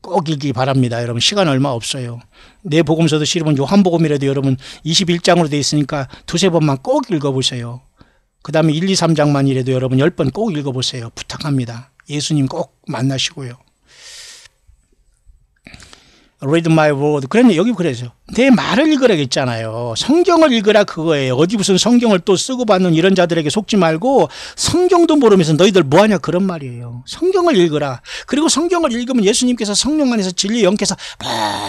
꼭 읽기 바랍니다. 여러분 시간 얼마 없어요. 네 복음서도 싫으면 요한복음이라도 여러분 21장으로 되어 있으니까 두세 번만 꼭 읽어보세요. 그 다음에 1, 2, 3장만이라도 여러분 10번 꼭 읽어보세요. 부탁합니다. 예수님 꼭 만나시고요. Read my word. 그런데 여기 그래서 내 말을 읽으라 했잖아요. 성경을 읽으라 그거예요. 어디 무슨 성경을 또 쓰고 받는 이런 자들에게 속지 말고 성경도 모르면서 너희들 뭐하냐 그런 말이에요. 성경을 읽으라. 그리고 성경을 읽으면 예수님께서 성령 안에서 진리 영께서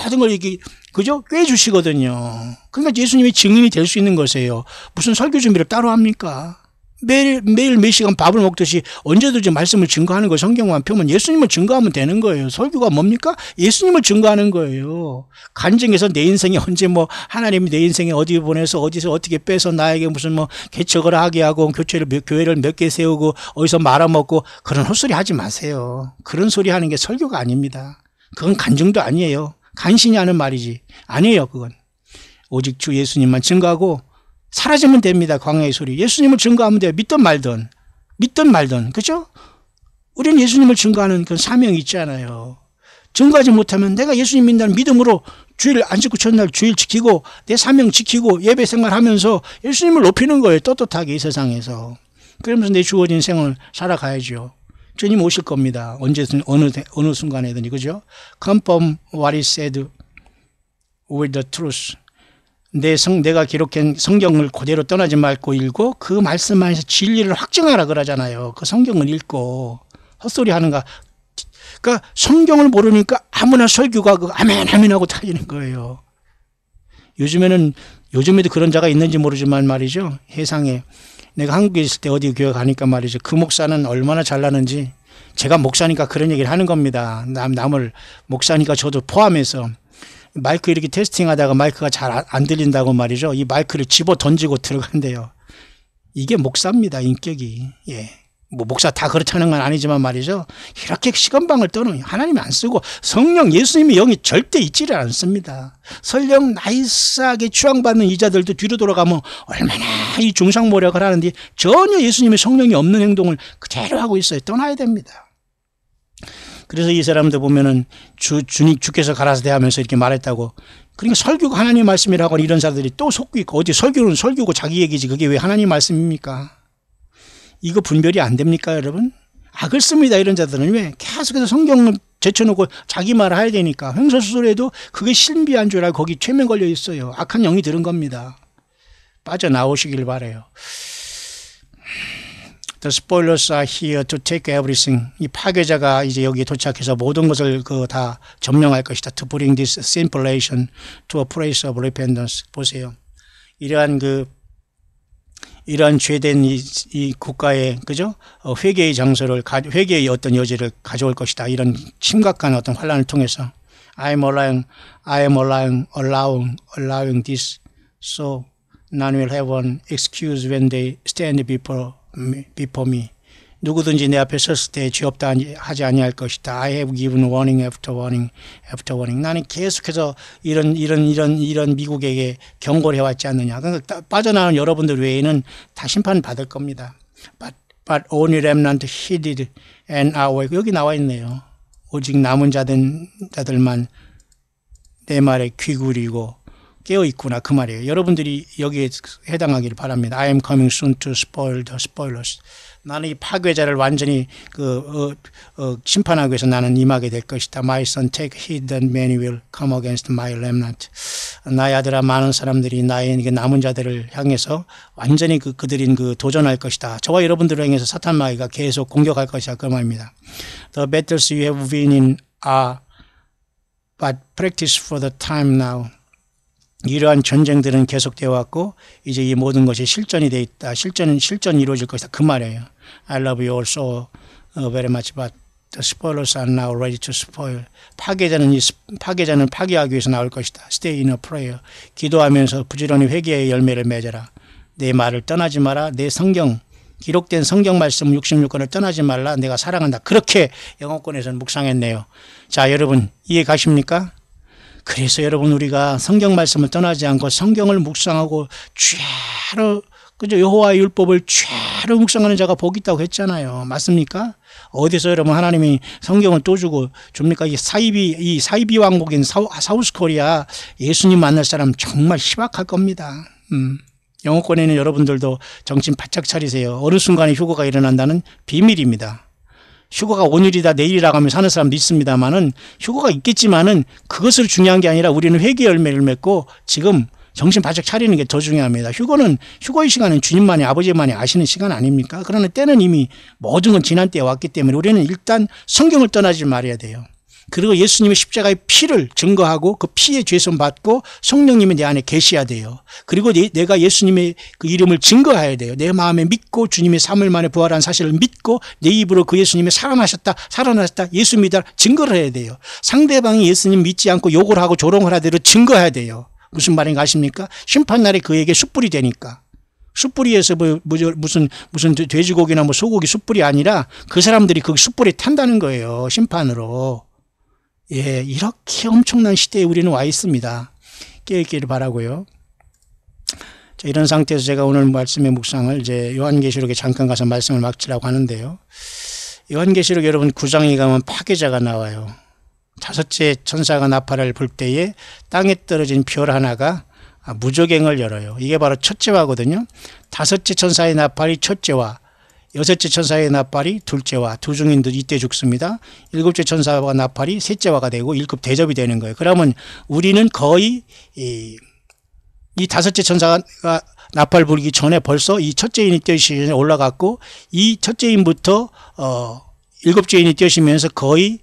모든 걸 이렇게 그죠? 꿰주시거든요. 그러니까 예수님이 증인이 될 수 있는 것이에요. 무슨 설교 준비를 따로 합니까? 매일 몇 시간 밥을 먹듯이 언제든지 말씀을 증거하는 거 성경만 펴면 예수님을 증거하면 되는 거예요. 설교가 뭡니까? 예수님을 증거하는 거예요. 간증해서 내 인생에 언제 하나님이 내 인생에 어디 보내서 어디서 어떻게 빼서 나에게 무슨 개척을 하게 하고 교회를 몇 개 세우고 어디서 말아먹고 그런 헛소리 하지 마세요. 그런 소리 하는 게 설교가 아닙니다. 그건 간증도 아니에요. 간신히 하는 말이지. 아니에요 그건. 오직 주 예수님만 증거하고 사라지면 됩니다. 광야의 소리. 예수님을 증거하면 돼요. 믿든 말든. 그죠? 우리는 예수님을 증거하는 그런 사명이 있잖아요. 증거하지 못하면 내가 예수님 믿는다는 믿음으로 주일 안식구 첫날 주일 지키고 내 사명 지키고 예배 생활하면서 예수님을 높이는 거예요. 떳떳하게 이 세상에서. 그러면서 내 주어진 생을 살아가야죠. 주님 오실 겁니다. 언제든 어느 순간에든 그죠? Confirm what is said with the truth. 내가 기록한 성경을 그대로 떠나지 말고 읽고 그 말씀 안에서 진리를 확증하라 그러잖아요. 그 성경을 읽고 헛소리 하는가. 그러니까 성경을 모르니까 아무나 설교가 아멘 하고 다니는 거예요. 요즘에도 그런 자가 있는지 모르지만 말이죠. 세상에 내가 한국에 있을 때 어디 교회 가니까 말이죠. 그 목사는 얼마나 잘나는지 제가 목사니까 그런 얘기를 하는 겁니다. 남을 목사니까 저도 포함해서 마이크 이렇게 테스팅하다가 마이크가 잘 안 들린다고 말이죠. 이 마이크를 집어 던지고 들어간대요. 이게 목사입니다. 인격이. 예. 목사 다 그렇다는 건 아니지만 말이죠. 이렇게 시건방을 떠는 하나님이 안 쓰고 성령 예수님의 영이 절대 있지를 않습니다. 설령 나이스하게 추앙받는 이자들도 뒤로 돌아가면 얼마나 이 중상모략을 하는데 전혀 예수님의 성령이 없는 행동을 그대로 하고 있어요. 떠나야 됩니다. 그래서 이 사람들 보면은 주께서 가라사대 하면서 이렇게 말했다고. 그러니까 설교가 하나님 말씀이라고 이런 사람들이 또 속고 있고 어디 설교는 설교고 자기 얘기지 그게 왜 하나님 말씀입니까? 이거 분별이 안 됩니까 여러분? 악을 씁니다. 이런 자들은. 왜? 계속해서 성경을 제쳐놓고 자기 말을 해야 되니까. 횡설수설해도 그게 신비한 줄 알고 거기 최면 걸려 있어요. 악한 영이 들은 겁니다. 빠져나오시길 바라요. The spoilers are here to take everything. 이 파괴자가 이제 여기에 도착해서 모든 것을 다 점령할 것이다. To bring this sinful nation to a place of repentance. 보세요. 이러한 죄된 이 국가의, 그죠? 회개의 장소를, 회개의 어떤 여지를 가져올 것이다. 이런 심각한 어떤 환란을 통해서. I am allowing this. So none will have an excuse when they stand before me. 누구든지 내 앞에 섰을 때 죄 없다 하지 아니할 것이다. I have given warning after warning after warning. 나는 계속해서 이런 미국에게 경고를 해왔지 않느냐. 그러니까 빠져나온 여러분들 외에는 다 심판 받을 겁니다. But only remnant heeded and are. 여기 나와 있네요. 오직 남은 자들만 내 말에 귀 기울이고 깨어 있구나, 그 말이에요. 여러분들이 여기에 해당하기를 바랍니다. I am coming soon to spoil the spoilers. 나는 이 파괴자를 완전히 심판하기 위해서 나는 임하게 될 것이다. My son, take heed that many will come against my remnant. 나의 아들아, 많은 사람들이 나의 남은 자들을 향해서 완전히 그들인 도전할 것이다. 저와 여러분들을 향해서 사탄 마귀가 계속 공격할 것이다, 그 말입니다. The battles you have been in are but practice for the time now. 이러한 전쟁들은 계속되어 왔고 이제 이 모든 것이 실전이 되어 있다. 실전이 이루어질 것이다. 그 말이에요. I love you all so very much, but the spoilers are now ready to spoil. 파괴자는 파괴하기 위해서 나올 것이다. Stay in a prayer. 기도하면서 부지런히 회개의 열매를 맺어라. 내 말을 떠나지 마라. 내 성경, 기록된 성경 말씀 66권을 떠나지 말라. 내가 사랑한다. 그렇게 영어권에서는 묵상했네요. 자, 여러분 이해 가십니까? 그래서 여러분, 우리가 성경 말씀을 떠나지 않고 성경을 묵상하고 죄로, 그죠? 여호와의 율법을 죄로 묵상하는 자가 복이 있다고 했잖아요. 맞습니까? 어디서 여러분 하나님이 성경을 또 줍니까? 이 사이비 왕국인 사우스 코리아 예수님 만날 사람 정말 희박할 겁니다. 영어권에는 여러분들도 정신 바짝 차리세요. 어느 순간에 휴거가 일어난다는 비밀입니다. 휴거가 오늘이다 내일이라고 하면 사는 사람도 있습니다만은, 휴거가 있겠지만은 그것을 중요한 게 아니라 우리는 회개 열매를 맺고 지금 정신 바짝 차리는 게 더 중요합니다. 휴거의 시간은 주님만이, 아버지만이 아시는 시간 아닙니까? 그러나 때는 이미 모든 건 지난 때에 왔기 때문에 우리는 일단 성경을 떠나지 말아야 돼요. 그리고 예수님의 십자가의 피를 증거하고 그 피의 죄손 받고 성령님이 내 안에 계셔야 돼요. 그리고 내가 예수님의 그 이름을 증거해야 돼요. 내 마음에 믿고 주님의 3일 만에 부활한 사실을 믿고 내 입으로 그 예수님이 살아나셨다 예수 믿어라 증거를 해야 돼요. 상대방이 예수님 믿지 않고 욕을 하고 조롱을 하더라도 증거해야 돼요. 무슨 말인가 아십니까? 심판날에 그에게 숯불이 되니까. 숯불이에서 무슨 돼지고기나 소고기 숯불이 아니라 그 사람들이 그 숯불에 탄다는 거예요. 심판으로. 예, 이렇게 엄청난 시대에 우리는 와 있습니다. 깨어있기를 바라고요. 자, 이런 상태에서 제가 오늘 말씀의 묵상을 이제 요한계시록에 잠깐 가서 말씀을 마치려고 하는데요. 요한계시록 여러분 9장에 가면 파괴자가 나와요. 다섯째 천사가 나팔을 불 때에 땅에 떨어진 별 하나가 무저갱을 열어요. 이게 바로 첫째화거든요. 다섯째 천사의 나팔이 첫째화, 여섯째 천사의 나팔이 둘째화, 두 중인들 이때 죽습니다. 일곱째 천사와 나팔이 셋째화가 되고 1급 대접이 되는 거예요. 그러면 우리는 거의 이 다섯째 천사가 나팔 불기 전에 벌써 이 첫째인이 뛰시전에 올라갔고, 이 첫째인부터 일곱째인이 뛰시면서 거의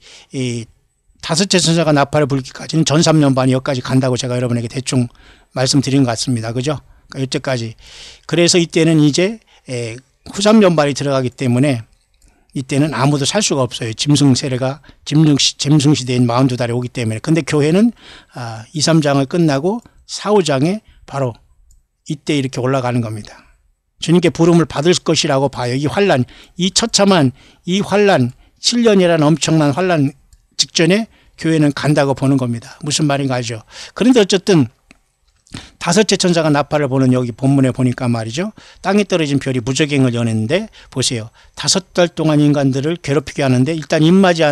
다섯째 천사가 나팔을 불기까지는 전 3년 반 여기까지 간다고 제가 여러분에게 대충 말씀드린 것 같습니다. 그죠? 그러니까 이때까지. 그래서 이때는 이제 후삼연발이 들어가기 때문에 이때는 아무도 살 수가 없어요. 짐승 세례가 짐승 시대인 42달에 오기 때문에. 근데 교회는 2, 3장을 끝나고 4, 5장에 바로 이때 이렇게 올라가는 겁니다. 주님께 부름을 받을 것이라고 봐요. 이 환란, 이 처참한 이 환란, 7년이라는 엄청난 환란 직전에 교회는 간다고 보는 겁니다. 무슨 말인가 알죠? 그런데 어쨌든 다섯째 천사가 나팔을 보는 여기 본문에 보니까 말이죠. 땅에 떨어진 별이 무저갱을 여는데 보세요. 5달 동안 인간들을 괴롭히게 하는데 일단 입맞지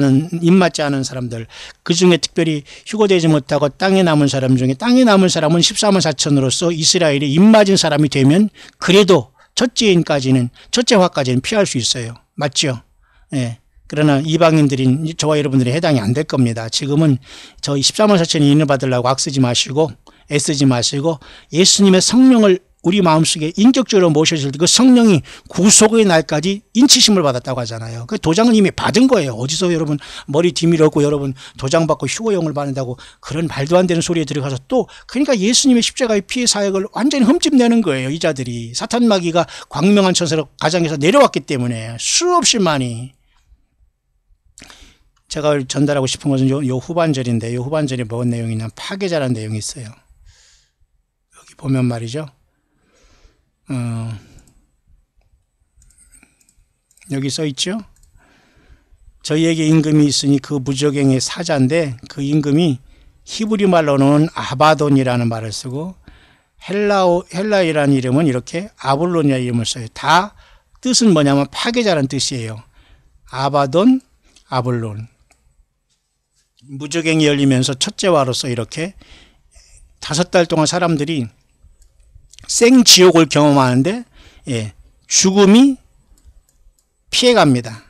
않은 사람들, 그중에 특별히 휴거되지 못하고 땅에 남은 사람 중에 땅에 남은 사람은 14만 4천으로서 이스라엘이 입맞은 사람이 되면 그래도 첫째화까지는 피할 수 있어요. 맞죠? 예. 그러나 이방인들인 저와 여러분들이 해당이 안 될 겁니다. 지금은 저희 13만 4천이 인을 받으려고 악쓰지 마시고 애쓰지 마시고 예수님의 성령을 우리 마음속에 인격적으로 모셔줄 때 그 성령이 구속의 날까지 인치심을 받았다고 하잖아요. 그 도장은 이미 받은 거예요. 어디서 여러분 머리 뒤밀었고 여러분 도장 받고 휴거용을 받는다고 그런 말도 안 되는 소리에 들어가서 또 그러니까 예수님의 십자가의 피의 사역을 완전히 흠집내는 거예요. 이 자들이 사탄 마귀가 광명한 천사로 가장해서 내려왔기 때문에 수없이 많이 제가 전달하고 싶은 것은 요 후반절인데 요 후반절에 뭔 내용이냐 파괴자라는 내용이 있어요. 여기 보면 말이죠. 여기 써 있죠. 저희에게 임금이 있으니 그 무적행의 사자인데 그 임금이 히브리 말로는 아바돈이라는 말을 쓰고 헬라이라는 이름은 이렇게 아볼론이라는 이름을 써요. 다 뜻은 뭐냐면 파괴자라는 뜻이에요. 아바돈, 아볼론. 무적행이 열리면서 첫째화로서 이렇게 5달 동안 사람들이 생지옥을 경험하는데 죽음이 피해갑니다.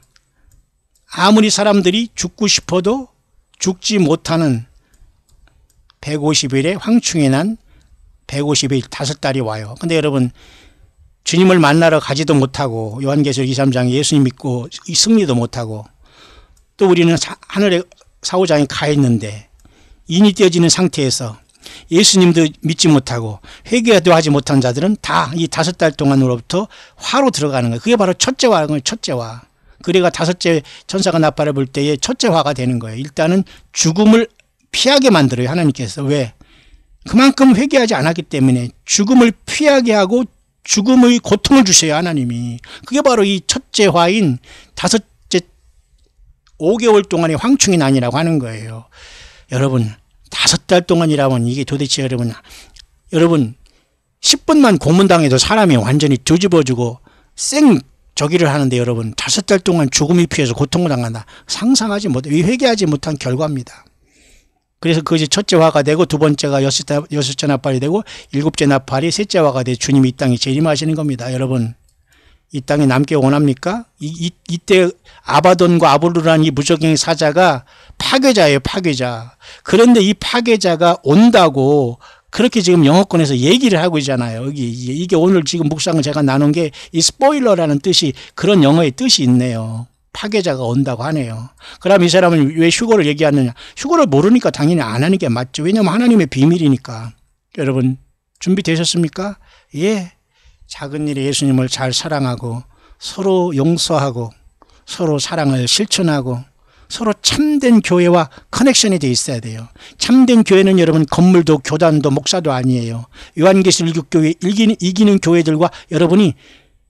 아무리 사람들이 죽고 싶어도 죽지 못하는 150일에 황충이 난 150일 5달이 와요. 근데 여러분 주님을 만나러 가지도 못하고 요한계시록 23장에 예수님 믿고 승리도 못하고 또 우리는 하늘에 사후장에 가 있는데 인이 떼어지는 상태에서 예수님도 믿지 못하고 회개도 하지 못한 자들은 다 이 5달 동안으로부터 화로 들어가는 거예요. 그게 바로 첫째화인 거예요. 첫째화. 그래가 5째 천사가 나팔을 불 때에 첫째화가 되는 거예요. 일단은 죽음을 피하게 만들어요. 하나님께서. 왜? 그만큼 회개하지 않았기 때문에 죽음을 피하게 하고 죽음의 고통을 주셔요. 하나님이. 그게 바로 이 첫째화인 5째 5개월 동안의 황충이 난이라고 하는 거예요. 여러분 5달 동안이라면 이게 도대체 여러분 10분만 고문당해도 사람이 완전히 뒤집어지고 저기를 하는데 여러분 5달 동안 죽음이 피해서 고통을 당한다. 상상하지 못해 회개하지 못한 결과입니다. 그래서 그것이 첫째 화가 되고 두 번째가 여섯째 나팔이 되고 일곱째 나팔이 셋째 화가 돼 주님이 이 땅에 재림하시는 겁니다. 여러분 이 땅에 남기 원합니까? 이때 아바돈과 아볼루라는 이 무적행의 사자가 파괴자예요. 파괴자. 그런데 이 파괴자가 온다고 그렇게 지금 영어권에서 얘기를 하고 있잖아요. 이게 오늘 지금 묵상을 제가 나눈 게 이 스포일러라는 뜻이 그런 영어의 뜻이 있네요. 파괴자가 온다고 하네요. 그럼 이 사람은 왜 휴거를 얘기하느냐? 휴거를 모르니까 당연히 안 하는 게 맞죠. 왜냐하면 하나님의 비밀이니까. 여러분 준비되셨습니까? 예. 작은 일에 예수님을 잘 사랑하고 서로 용서하고 서로 사랑을 실천하고 서로 참된 교회와 커넥션이 돼 있어야 돼요. 참된 교회는 여러분 건물도 교단도 목사도 아니에요. 요한계시록 일국교회 이기는 교회들과 여러분이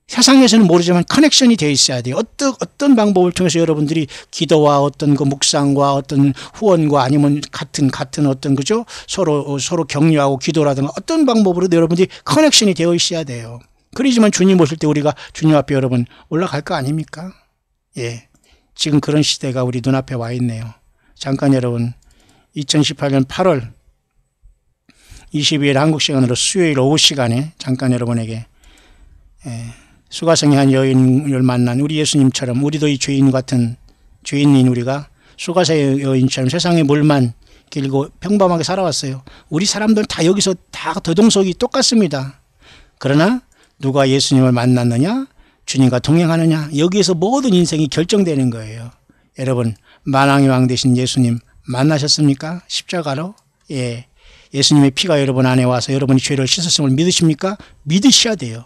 세상에서는 모르지만 커넥션이 돼 있어야 돼요. 어떤 방법을 통해서 여러분들이 기도와 어떤 그 묵상과 어떤 후원과 아니면 같은 어떤 그죠? 서로 격려하고 기도라든가 어떤 방법으로도 여러분들이 커넥션이 되어 있어야 돼요. 그러지만 주님 오실 때 우리가 주님 앞에 여러분 올라갈 거 아닙니까? 예. 지금 그런 시대가 우리 눈앞에 와 있네요. 잠깐 여러분 2018년 8월 22일 한국 시간으로 수요일 오후 시간에 잠깐 여러분에게 수가성의 한 여인을 만난 우리 예수님처럼 우리도 이 죄인 같은 죄인인 우리가 수가성의 여인처럼 세상의 물만 길고 평범하게 살아왔어요. 우리 사람들 다 여기서 다 더동석이 똑같습니다. 그러나 누가 예수님을 만났느냐? 주님과 동행하느냐? 여기에서 모든 인생이 결정되는 거예요. 여러분 만왕의 왕 되신 예수님 만나셨습니까? 십자가로? 예. 예수님의 피가 여러분 안에 와서 여러분이 죄를 씻었음을 믿으십니까? 믿으셔야 돼요.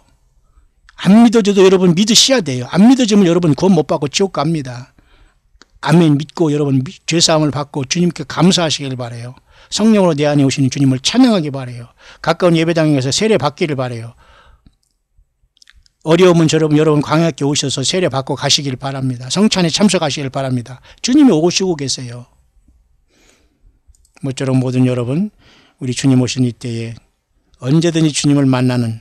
안 믿어져도 여러분 믿으셔야 돼요. 안 믿어지면 여러분 구원 못 받고 지옥 갑니다. 아멘 믿고 여러분 죄사함을 받고 주님께 감사하시길 바라요. 성령으로 내 안에 오시는 주님을 찬양하기 바라요. 가까운 예배당에 가서 세례 받기를 바라요. 어려우면 여러분 광야께 오셔서 세례 받고 가시길 바랍니다. 성찬에 참석하시길 바랍니다. 주님이 오시고 계세요. 모쪼록 모든 여러분 우리 주님 오신 이때에 언제든지 주님을 만나는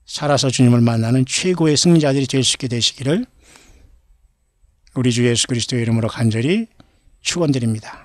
살아서 주님을 만나는 최고의 승리자들이 될 수 있게 되시기를 우리 주 예수 그리스도의 이름으로 간절히 축원드립니다.